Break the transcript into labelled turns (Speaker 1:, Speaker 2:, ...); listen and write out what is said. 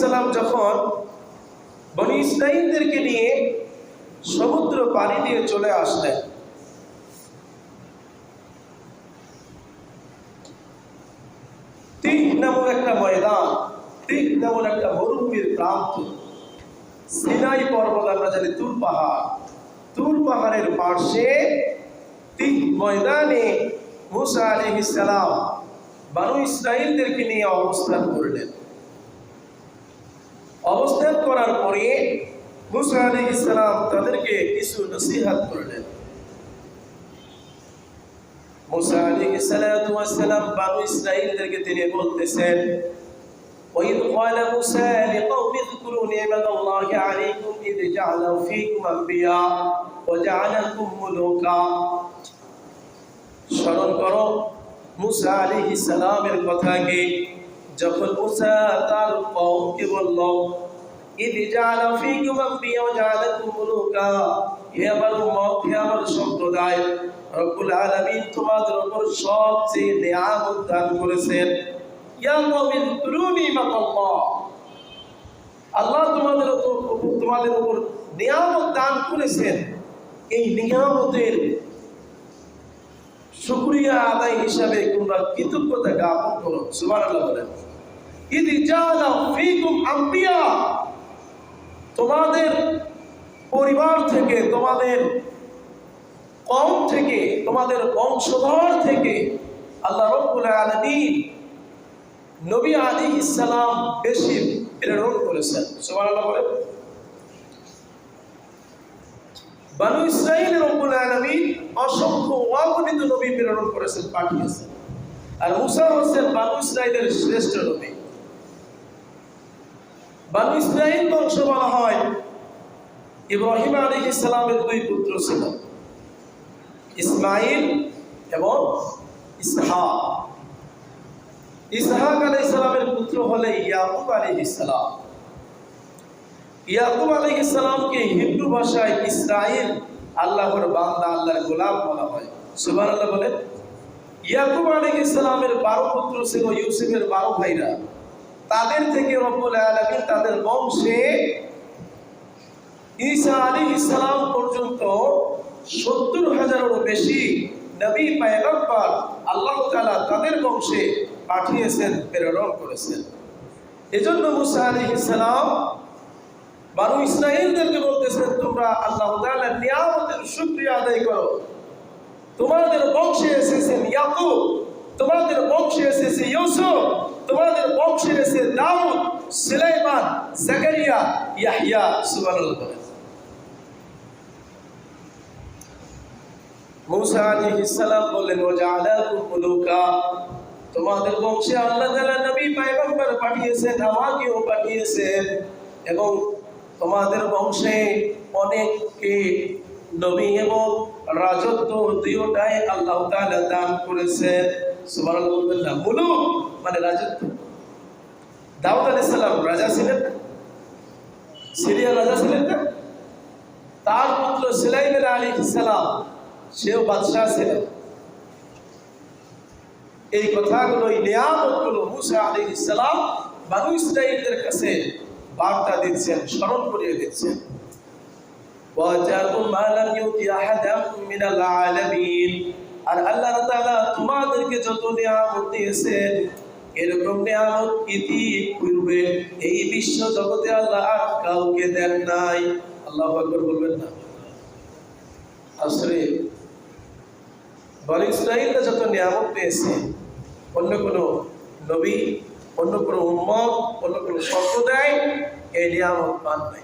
Speaker 1: সালাম যখন বনী ইসরাঈলদেরকে নিয়ে সমুদ্র পাড়ি দিয়ে চলে আসলেন, তিহ নামক একটা ময়দান, তিহ নামক একটা মরুভূমির প্রান্ত, সিনাই পর্বত আমরা জানি তুর পাহাড়, তুর পাহাড়ের পাশে তিহ ময়দানে মুসা আলাইহিস সালাম বনী ইসরাঈলদেরকে নিয়ে অবস্থান করলেন। অবস্থান করার পরে মুসা আলাইহিস সালাম তাদেরকে কিছু নসিহত করলেন। মুসা আলাইহিস সালাম বনী ইসরাঈলদেরকে তিনি বলতেছেন, وَإِذْ قَالَ مُوسَى لِقَوْمِهِ اذْكُرُوا نِعْمَةَ اللَّهِ عَلَيْكُمْ إِذْ جَعَلَ فِيكُمْ أَنْبِيَاءَ وَجَعَلَكُمْ مُلُوكًا। স্মরণ করো মুসা আলাইহিস সালামের কথাকে, যখন মুসা তার কওমকে বলল, إِذْ جَعَلَ فِيكُمْ أَنْبِيَاءَ وَجَعَلَكُمْ مُلُوكًا, হে আমার উম্মত, হে আমার সম্প্রদায়, রব্বুল আলামিন তোমাদের উপর সবচেয়ে নিয়ামত দান করেছেন। ইয়া কওমি উযকুরু নি'মাতাল্লাহ, আল্লাহ তোমাদের উপর নিয়ামত দান করেছেন, এই নিয়ামতের শুকরিয়া আদায় হিসাবে তোমরা কৃতজ্ঞতা জ্ঞাপন করো। সুবহানাল্লাহ বলেন। ইদ জাআলা ফীকুম আম্বিয়া, তোমাদের পরিবার থেকে, তোমাদের কওম থেকে, তোমাদের বংশধর থেকে আল্লাহ রাব্বুল আলামিন নবী আলাইহিস সালাম বেশি প্রেরণ করেছেন। সুবহানাল্লাহ বলেন। বনী ইসরাঈলের রব্বুল আলামিন অসংখ্য অগণিত নবী প্রেরণ করেছেন, পাঠিয়েছেন, আর মুসা হচ্ছেন বনী ইসরাঈলের শ্রেষ্ঠ নবী। বনী ইসরাঈল বংশ বলা হয়, ইব্রাহিম আলাইহিস সালামের দুই পুত্র ছিল, ইসমাঈল এবং ইসহাক। ইসহাক আলাইহিস সালামের পুত্র হলে ইয়াকুব আলাইহিস সালাম। ইয়াকুব আলাইহিস সালামকে হিব্রু ভাষায় ইসরাঈল, আল্লাহর বান্দা, আল্লাহর গোলাম বলা হয়। সুবহানাল্লাহ বলেন। ইয়াকুব আলাইহিস সালামের 12 পুত্র ছিল, ইউসুফের 12 ভাইরা। তাদের থেকে রব্বুল আলামিন তাদের বংশে ঈসা আলাইহিস সালাম পর্যন্ত 70,000-এরও বেশি নবী পয়গম্বর আল্লাহ তাআলা তাদের বংশে পাঠিয়েছেন, প্রেরণ করেছেন। এজন্য মুসা আলাইহিস সালাম বনী ইসরাঈলদেরকে বলতেছেন, তোমরা আল্লাহ তাআলার নিয়ামতের শুকরিয়া আদায় করো। তোমাদের বংশে এসেছেন ইয়াকুব, তোমাদের বংশে এসেছে ইউসুফ, তোমাদের বংশে এসেছে দাউদ, সুলাইমান, জাকারিয়া, ইয়াহইয়া। সুবহানাল্লাহ। মুসা আলাইহিস সালাম বললেন, ওয়াজআলাকুম মুলুকা, তোমাদের বংশে আল্লাহ তাআলা নবী পয়গম্বর পাঠিয়েছেন, আমাকেও পাঠিয়েছেন, এবং তোমাদের বংশে অনেককে নবী এবং রাজত্ব দুইটাই আল্লাহ তাআলা দান করেছেন। সুবহানাল্লাহ বলবেন না? মুলুক মানে রাজত্ব। দাউদ আলাইহিস সালাম রাজা ছিলেন, সিরিয়ার রাজা ছিলেন না? তার পুত্র সুলাইমান আলাইহিস সালাম, সেও বাদশাহ ছিলেন। এই কথাগুলো, এই নিয়ামতগুলো মুসা আলাইহিস সালাম বনী ইসরাঈলদের কাছে বার্তা দিচ্ছেন, স্মরণ করিয়ে দিচ্ছেন। ওয়াজাকুম মা লাম ইউতি আহাদাম মিনাল আলামিন, আর আল্লাহ তাআলা তোমাদেরকে যত নিয়ামত দিয়েছেন, এরকম নিয়ামত ইতিপূর্বে এই বিশ্ব জগতে আল্লাহ আর কাউকে দেন নাই। আল্লাহু আকবার বলবেন না? আসলে বনী ইসরাঈলরা যত নিয়ামত পেয়েছে, অন্য কোনো নবী, অন্য কোনো উম্মত, অন্য কোনো সম্প্রদায় এই নিয়ামত পান নাই।